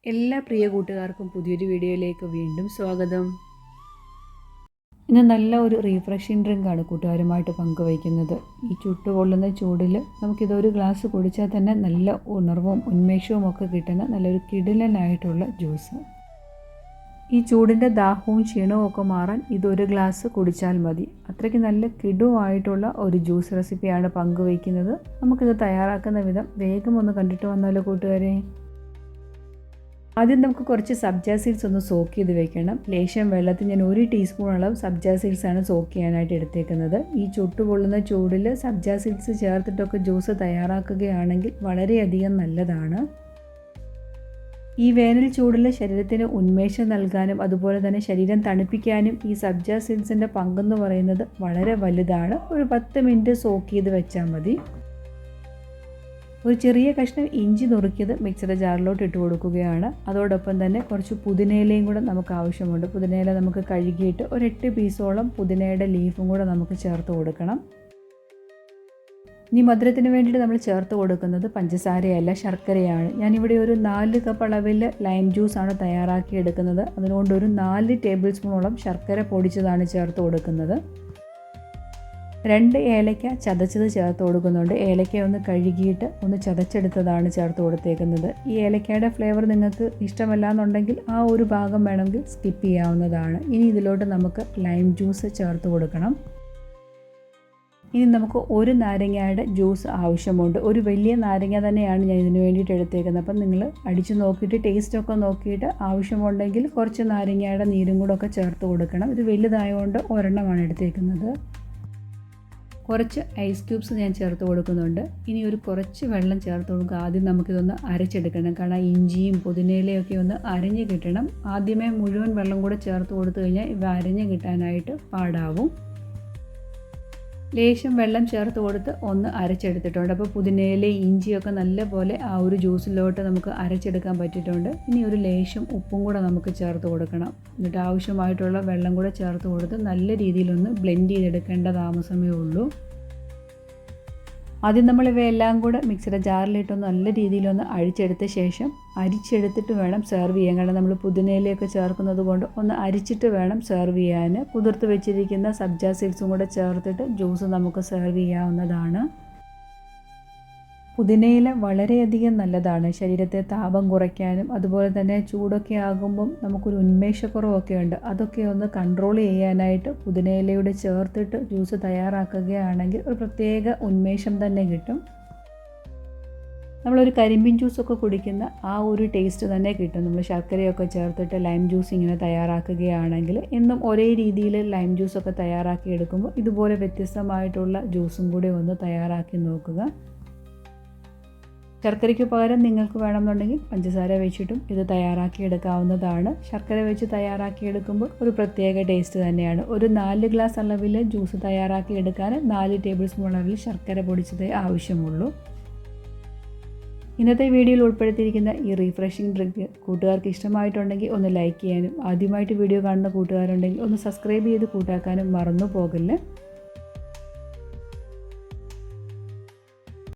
എല്ലാ പ്രിയ കൂട്ടുകാർക്കും പുതിയൊരു വീഡിയോയിലേക്ക് വീണ്ടും സ്വാഗതം. ഇന്ന് നല്ല ഒരു റീഫ്രഷിംഗ് ഡ്രിങ്കാണ് കൂട്ടുകാരുമായിട്ട് പങ്കുവയ്ക്കുന്നത്. ഈ ചുട്ടുപൊള്ളുന്ന ചൂടിൽ നമുക്കിതൊരു ഗ്ലാസ് കുടിച്ചാൽ തന്നെ നല്ല ഉണർവും ഉന്മേഷവും ഒക്കെ കിട്ടുന്ന നല്ലൊരു കിടിലനായിട്ടുള്ള ജ്യൂസ്. ഈ ചൂടിൻ്റെ ദാഹവും ക്ഷീണവും ഒക്കെ മാറാൻ ഇതൊരു ഗ്ലാസ് കുടിച്ചാൽ മതി. അത്രയ്ക്ക് നല്ല കിടുവായിട്ടുള്ള ഒരു ജ്യൂസ് റെസിപ്പിയാണ് പങ്കുവയ്ക്കുന്നത്. നമുക്കിത് തയ്യാറാക്കുന്ന വിധം വേഗം ഒന്ന് കണ്ടിട്ട് വന്നാലോ കൂട്ടുകാരെ. ആദ്യം നമുക്ക് കുറച്ച് സബ്ജ സീഡ്സ് ഒന്ന് സോക്ക് ചെയ്ത് വെക്കണം. ലേശം വെള്ളത്തിൽ ഞാൻ 1 ടീസ്പൂൺ അളവ് സബ്ജ സീഡ്സാണ് സോക്ക് ചെയ്യാനായിട്ട് എടുത്തേക്കുന്നത്. ഈ ചുട്ടുപൊള്ളുന്ന ചൂടിൽ സബ്ജ സീഡ്സ് ചേർത്തിട്ടൊക്കെ ജ്യൂസ് തയ്യാറാക്കുകയാണെങ്കിൽ വളരെയധികം നല്ലതാണ്. ഈ വേനൽ ചൂടിൽ ശരീരത്തിന് ഉന്മേഷം നൽകാനും അതുപോലെ തന്നെ ശരീരം തണുപ്പിക്കാനും ഈ സബ്ജ സീഡ്സിൻ്റെ പങ്കെന്ന് പറയുന്നത് വളരെ വലുതാണ്. ഒരു 10 മിനിറ്റ് സോക്ക് ചെയ്ത് വെച്ചാൽ മതി. ഒരു ചെറിയ കഷ്ണം ഇഞ്ചി നുറുക്കിയത് മിക്സിയുടെ ജാറിലോട്ട് ഇട്ട് കൊടുക്കുകയാണ്. അതോടൊപ്പം തന്നെ കുറച്ച് പുതിനയിലയും കൂടെ നമുക്ക് ആവശ്യമുണ്ട്. പുതിനയില നമുക്ക് കഴുകിയിട്ട് ഒരു 8 പീസോളം പുതിനയുടെ ലീഫും കൂടെ നമുക്ക് ചേർത്ത് കൊടുക്കണം. ഇനി മധുരത്തിന് വേണ്ടിയിട്ട് നമ്മൾ ചേർത്ത് കൊടുക്കുന്നത് പഞ്ചസാരയല്ല, ശർക്കരയാണ്. ഞാനിവിടെ ഒരു 4 കപ്പ് അളവിൽ ലൈം ജ്യൂസാണ് തയ്യാറാക്കി എടുക്കുന്നത്. അതുകൊണ്ട് ഒരു 4 ടേബിൾ സ്പൂണോളം ശർക്കര പൊടിച്ചതാണ് ചേർത്ത് കൊടുക്കുന്നത്. 2 ഏലക്ക ചതച്ചത് ചേർത്ത് കൊടുക്കുന്നുണ്ട്. ഏലക്ക ഒന്ന് കഴുകിയിട്ട് ഒന്ന് ചതച്ചെടുത്തതാണ് ചേർത്ത് കൊടുത്തേക്കുന്നത്. ഈ ഏലക്കയുടെ ഫ്ലേവർ നിങ്ങൾക്ക് ഇഷ്ടമല്ല എന്നുണ്ടെങ്കിൽ ആ ഒരു ഭാഗം വേണമെങ്കിൽ സ്കിപ്പ് ചെയ്യാവുന്നതാണ്. ഇനി ഇതിലോട്ട് നമുക്ക് ലൈം ജ്യൂസ് ചേർത്ത് കൊടുക്കണം. ഇനി നമുക്ക് ഒരു നാരങ്ങയുടെ ജ്യൂസ് ആവശ്യമുണ്ട്. ഒരു വലിയ നാരങ്ങ തന്നെയാണ് ഞാൻ ഇതിന് വേണ്ടിയിട്ട് എടുത്തേക്കുന്നത്. അപ്പം നിങ്ങൾ അടിച്ച് നോക്കിയിട്ട് ടേസ്റ്റൊക്കെ നോക്കിയിട്ട് ആവശ്യമുണ്ടെങ്കിൽ കുറച്ച് നാരങ്ങയുടെ നീരും കൂടെ ഒക്കെ ചേർത്ത് കൊടുക്കണം. ഇത് വലുതായതുകൊണ്ട് ഒരെണ്ണമാണ് എടുത്തേക്കുന്നത്. കുറച്ച് ഐസ് ക്യൂബ്സ് ഞാൻ ചേർത്ത് കൊടുക്കുന്നുണ്ട്. ഇനി ഒരു കുറച്ച് വെള്ളം ചേർത്ത് കൊടുക്കുക. ആദ്യം നമുക്കിതൊന്ന് അരച്ചെടുക്കണം. കാരണം ഇഞ്ചിയും പുതിനയിലയൊക്കെ ഒന്ന് അരഞ്ഞ് കിട്ടണം. ആദ്യമേ മുഴുവൻ വെള്ളം കൂടെ ചേർത്ത് കൊടുത്തു കഴിഞ്ഞാൽ ഇവ അരഞ്ഞ് കിട്ടാനായിട്ട് പാടാവും. ലേശം വെള്ളം ചേർത്ത് കൊടുത്ത് ഒന്ന് അരച്ചെടുത്തിട്ടുണ്ട്. അപ്പോൾ പുതിനയിലയും ഇഞ്ചിയൊക്കെ നല്ലപോലെ ആ ഒരു ജ്യൂസിലോട്ട് നമുക്ക് അരച്ചെടുക്കാൻ പറ്റിയിട്ടുണ്ട്. ഇനി ഒരു ലേശം ഉപ്പും കൂടെ നമുക്ക് ചേർത്ത് കൊടുക്കണം. എന്നിട്ട് ആവശ്യമായിട്ടുള്ള വെള്ളം കൂടെ ചേർത്ത് കൊടുത്ത് നല്ല രീതിയിലൊന്ന് ബ്ലെൻഡ് ചെയ്തെടുക്കേണ്ട താമസമേ ഉള്ളൂ. ആദ്യം നമ്മൾ ഇവയെല്ലാം കൂടെ മിക്സിയുടെ ജാറിലിട്ടൊന്ന് നല്ല രീതിയിലൊന്ന് അരിച്ചെടുത്ത ശേഷം അരിച്ചെടുത്തിട്ട് വേണം സെർവ് ചെയ്യാൻ. കാരണം നമ്മൾ പുതിനയിലയൊക്കെ ചേർക്കുന്നത് കൊണ്ട് ഒന്ന് അരിച്ചിട്ട് വേണം സെർവ് ചെയ്യാൻ. കുതിർത്ത് വെച്ചിരിക്കുന്ന സബ്ജ സീഡ്സും കൂടെ ചേർത്തിട്ട് ജ്യൂസ് നമുക്ക് സെർവ് ചെയ്യാവുന്നതാണ്. പുതിനയില വളരെയധികം നല്ലതാണ്. ശരീരത്തെ താപം കുറയ്ക്കാനും അതുപോലെ തന്നെ ചൂടൊക്കെ ആകുമ്പം നമുക്കൊരു ഉന്മേഷക്കുറവൊക്കെ ഉണ്ട്. അതൊക്കെ ഒന്ന് കൺട്രോൾ ചെയ്യാനായിട്ട് പുതിനയിലയുടെ ചേർത്തിട്ട് ജ്യൂസ് തയ്യാറാക്കുകയാണെങ്കിൽ ഒരു പ്രത്യേക ഉന്മേഷം തന്നെ കിട്ടും. നമ്മളൊരു കരിമ്പിൻ ജ്യൂസൊക്കെ കുടിക്കുന്ന ആ ഒരു ടേസ്റ്റ് തന്നെ കിട്ടും. നമ്മൾ ശർക്കരയൊക്കെ ചേർത്തിട്ട് ലൈം ജ്യൂസ് ഇങ്ങനെ തയ്യാറാക്കുകയാണെങ്കിൽ എന്നും ഒരേ രീതിയിൽ ലൈം ജ്യൂസൊക്കെ തയ്യാറാക്കി എടുക്കുമ്പോൾ ഇതുപോലെ വ്യത്യസ്തമായിട്ടുള്ള ജ്യൂസും കൂടി ഒന്ന് തയ്യാറാക്കി നോക്കുക. ശർക്കരയ്ക്ക് പകരം നിങ്ങൾക്ക് വേണമെന്നുണ്ടെങ്കിൽ പഞ്ചസാര വെച്ചിട്ടും ഇത് തയ്യാറാക്കി എടുക്കാവുന്നതാണ്. ശർക്കര വെച്ച് തയ്യാറാക്കി എടുക്കുമ്പോൾ ഒരു പ്രത്യേക ടേസ്റ്റ് തന്നെയാണ്. ഒരു 4 ഗ്ലാസ് അളവിൽ ജ്യൂസ് തയ്യാറാക്കി എടുക്കാൻ 4 ടേബിൾ സ്പൂൺ അളവിൽ ശർക്കര പൊടിച്ചതേ ആവശ്യമുള്ളൂ. ഇന്നത്തെ വീഡിയോയിൽ ഉൾപ്പെടുത്തിയിരിക്കുന്ന ഈ റീഫ്രഷിംഗ് ഡ്രിങ്ക് കൂട്ടുകാർക്ക് ഇഷ്ടമായിട്ടുണ്ടെങ്കിൽ ഒന്ന് ലൈക്ക് ചെയ്യാനും ആദ്യമായിട്ട് വീഡിയോ കാണുന്ന കൂട്ടുകാരുണ്ടെങ്കിൽ ഒന്ന് സബ്സ്ക്രൈബ് ചെയ്ത് കൂട്ടാക്കാനും മറന്നു പോകല്ലേ.